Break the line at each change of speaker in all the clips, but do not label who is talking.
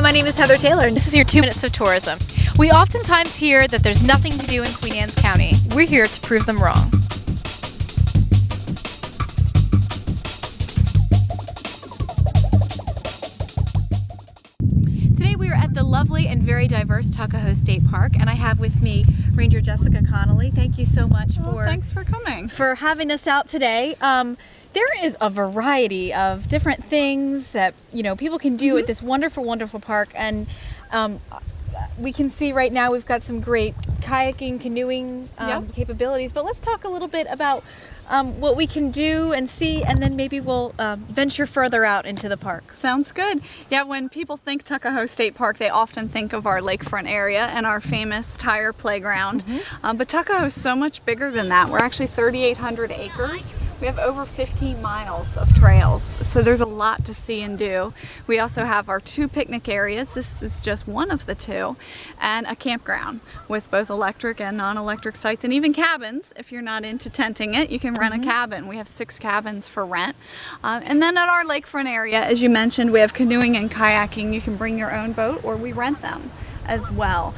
my name is Heather Taylor, and
This is your 2 minutes of tourism. We oftentimes hear that there's nothing to do in Queen Anne's County. We're here to prove them wrong. Today we are at the lovely and very diverse Tuckahoe State Park, and I have with me Ranger Jessica Conley. Thank you so much
thanks for coming.
for having us out today. There is a variety of different things that people can do at this wonderful, wonderful park, and we can see right now we've got some great kayaking, canoeing capabilities. But let's talk a little bit about what we can do and see, and then maybe we'll venture further out into the park.
Sounds good. Yeah, when people think Tuckahoe State Park, they often think of our lakefront area and our famous tire playground. But Tuckahoe is so much bigger than that. We're actually 3,800 acres. We have over 15 miles of trails, so there's a lot to see and do. We also have our 2 picnic areas. This is just one of the 2, and a campground with both electric and non-electric sites, and even cabins. If you're not into tenting it, you can rent a cabin. We have 6 cabins for rent. And then at our lakefront area, as you mentioned, we have canoeing and kayaking. You can bring your own boat, or we rent them as well.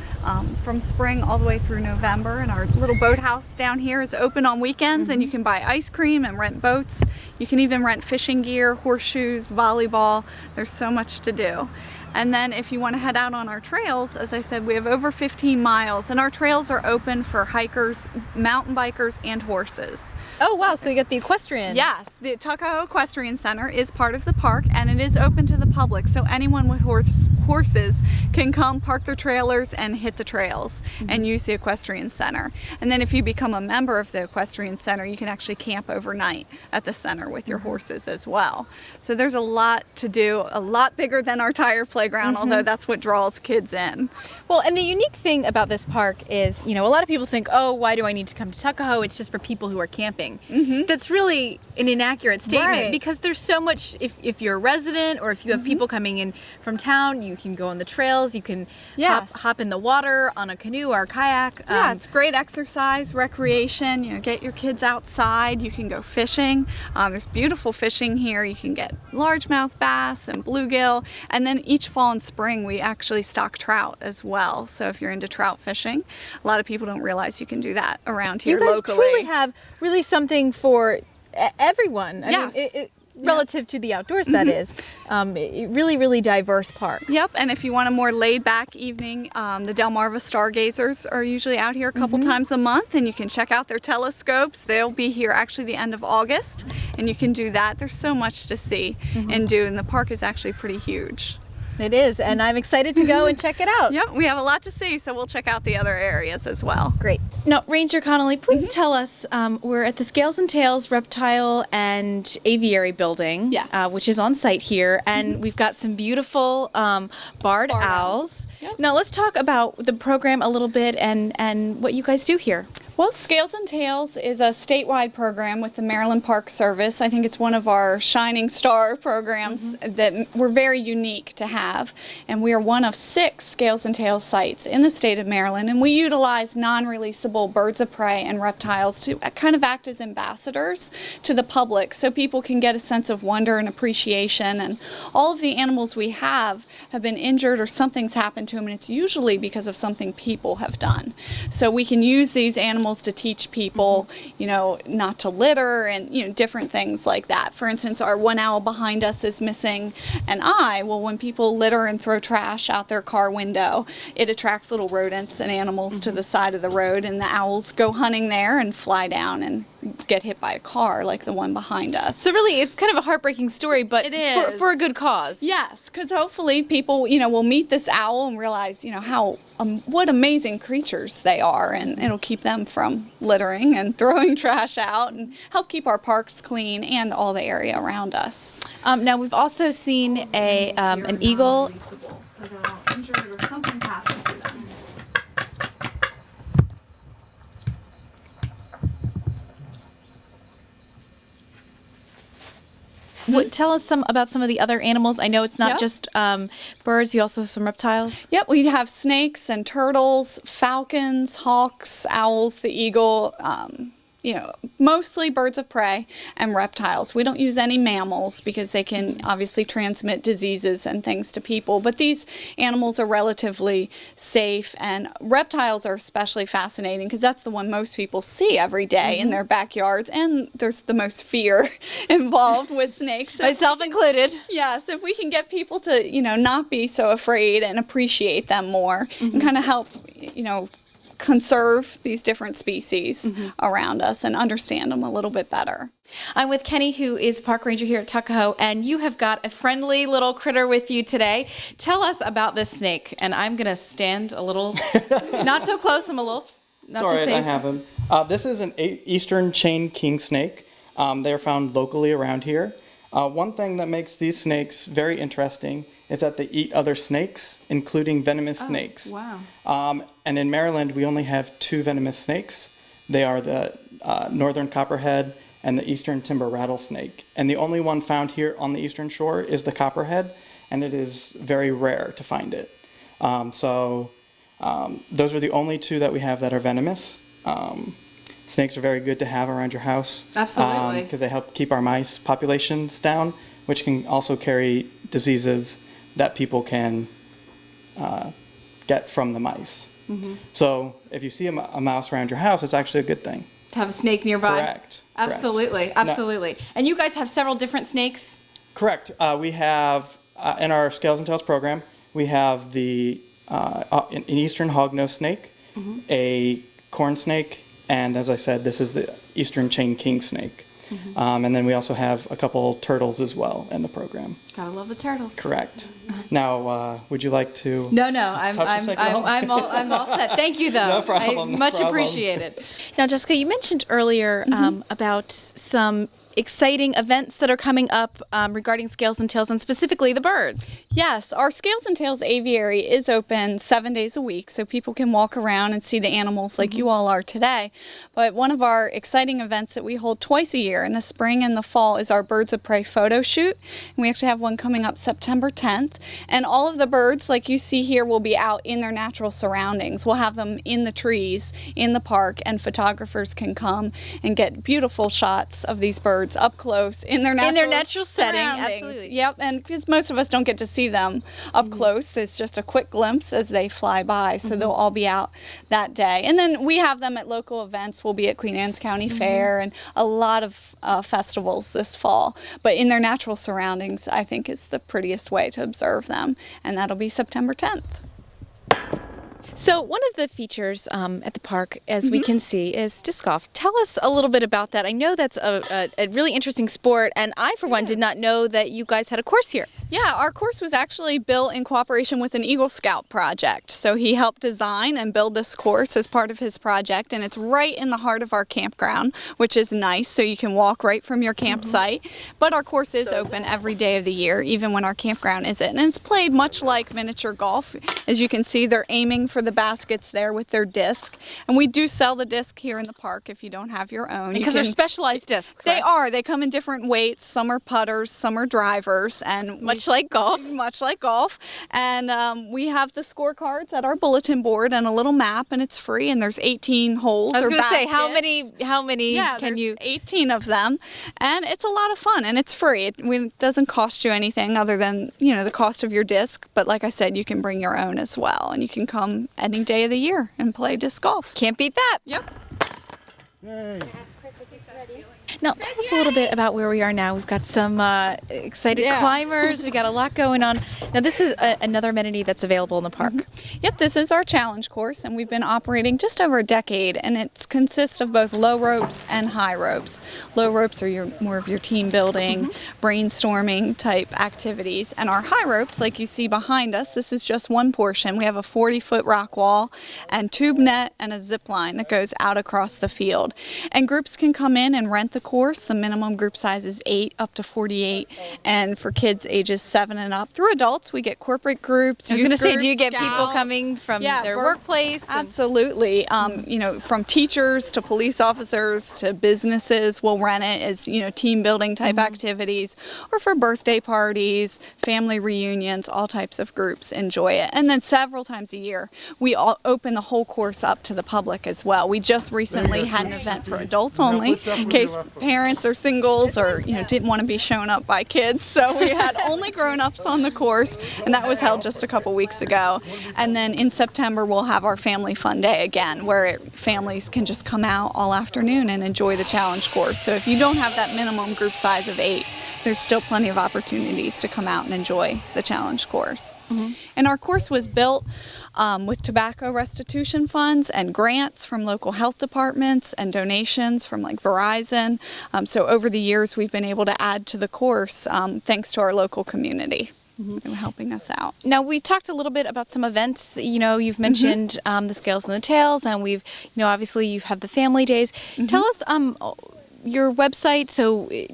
From spring all the way through November, and our little boathouse down here is open on weekends, and you can buy ice cream and rent boats. You can even rent fishing gear, horseshoes, volleyball. There's so much to do. And then if you want to head out on our trails, as I said, we have over 15 miles, and our trails are open for hikers, mountain bikers, and horses.
Oh wow, so you got the equestrian.
Yes, the Tuckahoe Equestrian Center is part of the park, and it is open to the public, so anyone with horses can come park their trailers and hit the trails and use the Equestrian Center. And then if you become a member of the Equestrian Center, you can actually camp overnight at the center with your horses as well. So there's a lot to do, a lot bigger than our tire playground, although that's what draws kids in.
Well, and the unique thing about this park is, a lot of people think, oh, why do I need to come to Tuckahoe? It's just for people who are camping. That's really an inaccurate statement, because there's so much. If you're a resident, or if you have people coming in from town, you can go on the trails, you can hop in the water on a canoe or a kayak.
Yeah, it's great exercise, recreation. Get your kids outside. You can go fishing. There's beautiful fishing here. You can get largemouth bass and bluegill, and then each fall and spring we actually stock trout as well. So if you're into trout fishing, a lot of people don't realize you can do that around here locally.
You guys truly have really something for everyone. I mean, relative to the outdoors, that is. Really, really diverse park.
Yep, and if you want a more laid-back evening, the Delmarva stargazers are usually out here a couple times a month, and you can check out their telescopes. They'll be here actually the end of August, and you can do that. There's so much to see and do, and the park is actually pretty huge.
It is, and I'm excited to go and check it out.
Yep, we have a lot to see, so we'll check out the other areas as well.
Great. Now, Ranger Conley, please tell us, we're at the Scales and Tails Reptile and Aviary Building, which is on site here, and we've got some beautiful barred owls. Yep. Now, let's talk about the program a little bit and what you guys do here.
Well, Scales and Tails is a statewide program with the Maryland Park Service. I think it's one of our shining star programs that we're very unique to have. And we are one of 6 Scales and Tails sites in the state of Maryland. And we utilize non-releasable birds of prey and reptiles to kind of act as ambassadors to the public, so people can get a sense of wonder and appreciation. And all of the animals we have been injured, or something's happened to them, and it's usually because of something people have done. So we can use these animals to teach people, not to litter, and different things like that. For instance, our one owl behind us is missing an eye. Well, when people litter and throw trash out their car window, it attracts little rodents and animals to the side of the road, and the owls go hunting there and fly down and get hit by a car like the one behind us.
So really, it's kind of a heartbreaking story, but
it is.
For a good cause.
Yes, because hopefully people, will meet this owl and realize, how what amazing creatures they are, and it'll keep them from littering and throwing trash out, and help keep our parks clean and all the area around us.
Now, we've also seen an eagle.
So they're all injured or something's happened to them.
Tell us about some of the other animals. I know it's not just birds, you also have some reptiles.
Yep, we have snakes and turtles, falcons, hawks, owls, the eagle, mostly birds of prey and reptiles. We don't use any mammals because they can obviously transmit diseases and things to people, but these animals are relatively safe, and reptiles are especially fascinating because that's the one most people see every day in their backyards, and there's the most fear involved with snakes. So
Myself included.
yeah, so if we can get people to, not be so afraid and appreciate them more and kind of help, conserve these different species around us and understand them a little bit better.
I'm with Kenny, who is park ranger here at Tuckahoe, and you have got a friendly little critter with you today. Tell us about this snake, and I'm going to stand a little, not so close, I'm a little, not to say.
I have him. This is an eastern chain king snake. They are found locally around here. One thing that makes these snakes very interesting is that they eat other snakes, including venomous snakes.
Wow.
And in Maryland, we only have 2 venomous snakes. They are the northern copperhead and the eastern timber rattlesnake. And the only one found here on the eastern shore is the copperhead, and it is very rare to find it. Those are the only 2 that we have that are venomous. Snakes are very good to have around your house.
Absolutely.
Because they help keep our mice populations down, which can also carry diseases that people can get from the mice. So if you see a mouse around your house, it's actually a good thing.
To have a snake nearby.
Correct.
Absolutely, absolutely. And you guys have several different snakes?
Correct. We have, in our Scales and Tails program, we have an eastern hognose snake, a corn snake, and as I said, this is the eastern chain king snake. And then we also have a couple turtles as well in the program.
Gotta love the turtles.
Correct. Now, would you like to?
No, I'm all set. Thank you, though.
No problem.
I much appreciate it. Now, Jessica, you mentioned earlier about some exciting events that are coming up regarding Scales and Tails, and specifically the birds.
Yes, our Scales and Tails aviary is open 7 days a week, so people can walk around and see the animals like you all are today. But one of our exciting events that we hold twice a year in the spring and the fall is our Birds of Prey photo shoot. And we actually have one coming up September 10th. And all of the birds, like you see here, will be out in their natural surroundings. We'll have them in the trees, in the park, and photographers can come and get beautiful shots of these birds up close in their natural
setting.
surroundings.
Absolutely.
Yep, and because most of us don't get to see them up close, it's just a quick glimpse as they fly by, so they'll all be out that day. And then we have them at local events. We'll be at Queen Anne's County Fair and a lot of festivals this fall. But in their natural surroundings, I think is the prettiest way to observe them, and that'll be September 10th.
So one of the features at the park, as we can see, is disc golf. Tell us a little bit about that. I know that's a really interesting sport, and I, for one, did not know that you guys had a course here.
Yeah, our course was actually built in cooperation with an Eagle Scout project. So he helped design and build this course as part of his project, and it's right in the heart of our campground, which is nice, so you can walk right from your campsite. But our course is open every day of the year, even when our campground isn't. And it's played much like miniature golf. As you can see, they're aiming for the baskets there with their disc. And we do sell the disc here in the park if you don't have your own.
Because they're specialized discs.
They are. They come in different weights. Some are putters, some are drivers, and
Much like golf.
Much like golf. And we have the scorecards at our bulletin board and a little map, and it's free. And there's 18 holes.
I was
going to
say, how many can you?
18 of them, and it's a lot of fun, and it's free. It doesn't cost you anything other than the cost of your disc. But like I said, you can bring your own as well, and you can come any day of the year and play disc golf.
Can't beat that.
Yep.
Yay.
Now, tell us a little bit about where we are now. We've got some excited climbers. We got a lot going on. Now, this is another amenity that's available in the park.
Yep, this is our challenge course, and we've been operating just over a decade, and it consists of both low ropes and high ropes. Low ropes are more of your team building, brainstorming type activities, and our high ropes, like you see behind us, this is just one portion. We have a 40-foot rock wall and tube net and a zip line that goes out across the field. And groups can come in and rent the course. The minimum group size is 8 up to 48, and for kids ages 7 and up through adults, we get corporate groups.
I was going to say,
groups,
do you get people
scouts.
coming from their
both.
workplace?
Absolutely. You know, from teachers to police officers to businesses will rent it as, you know, team building type activities, or for birthday parties, family reunions, all types of groups enjoy it. And then several times a year, we all open the whole course up to the public as well. We just recently had an event for adults only, in case parents or singles or, you know, didn't want to be shown up by kids. So we had only grown-ups on the course, and that was held just a couple weeks ago. And then in September, we'll have our Family Fun Day again, where families can just come out all afternoon and enjoy the challenge course. So if you don't have that minimum group size of 8, there's still plenty of opportunities to come out and enjoy the challenge course. And our course was built with tobacco restitution funds and grants from local health departments and donations from like Verizon. So over the years, we've been able to add to the course thanks to our local community. Helping us out.
Now, we talked a little bit about some events that, you know, you've mentioned the Scales and the Tails, and we've, you know, obviously you have the family days. Tell us your website. So do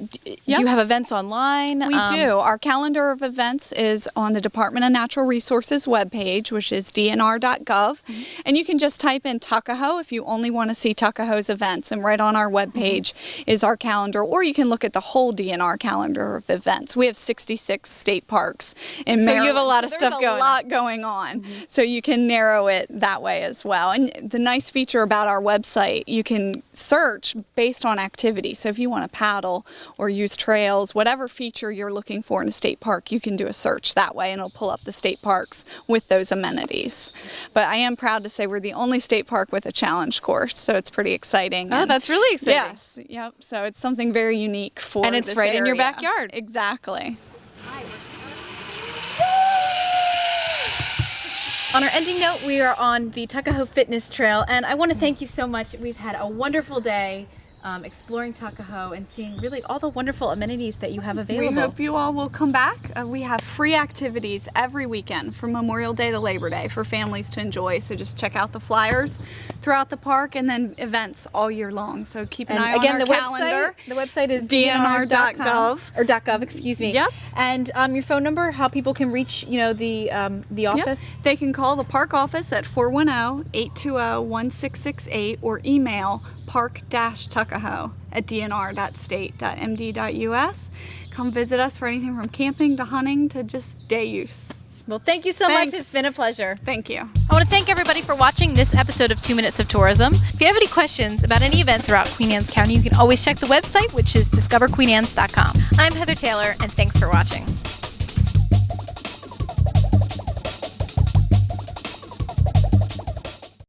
you have events online?
We do. Our calendar of events is on the Department of Natural Resources webpage, which is dnr.gov. And you can just type in Tuckahoe if you only want to see Tuckahoe's events. And right on our webpage is our calendar. Or you can look at the whole DNR calendar of events. We have 66 state parks in Maryland.
So you have a lot of stuff
going on. There's a lot going on. So you can narrow it that way as well. And the nice feature about our website, you can search based on activity. So if you want to paddle or use trails, whatever feature you're looking for in a state park, you can do a search that way and it'll pull up the state parks with those amenities. But I am proud to say we're the only state park with a challenge course, so it's pretty exciting.
Oh, that's really exciting.
Yes, yep. So it's something very unique for
And it's
this
right in your
area.
backyard.
Exactly.
On our ending note, we are on the Tuckahoe Fitness Trail, and I want to thank you so much. We've had a wonderful day exploring Tuckahoe and seeing really all the wonderful amenities that you have available.
We hope you all will come back. We have free activities every weekend from Memorial Day to Labor Day for families to enjoy. So just check out the flyers throughout the park, and then events all year long. So keep an eye on our calendar.
The website is
dnr.gov.
or .gov, excuse me.
Yep.
And your phone number, how people can reach, you know, the office.
Yep. They can call the park office at 410-820-1668 or email park-tuckahoe@dnr.state.md.us. Come visit us for anything from camping to hunting to just day use.
Well, thank you so
Thanks.
much. It's been a pleasure.
Thank you.
I want to thank everybody for watching this episode of 2 Minutes of Tourism. If you have any questions about any events throughout Queen Anne's County, you can always check the website, which is discoverqueenannes.com. I'm Heather Taylor, and thanks for watching.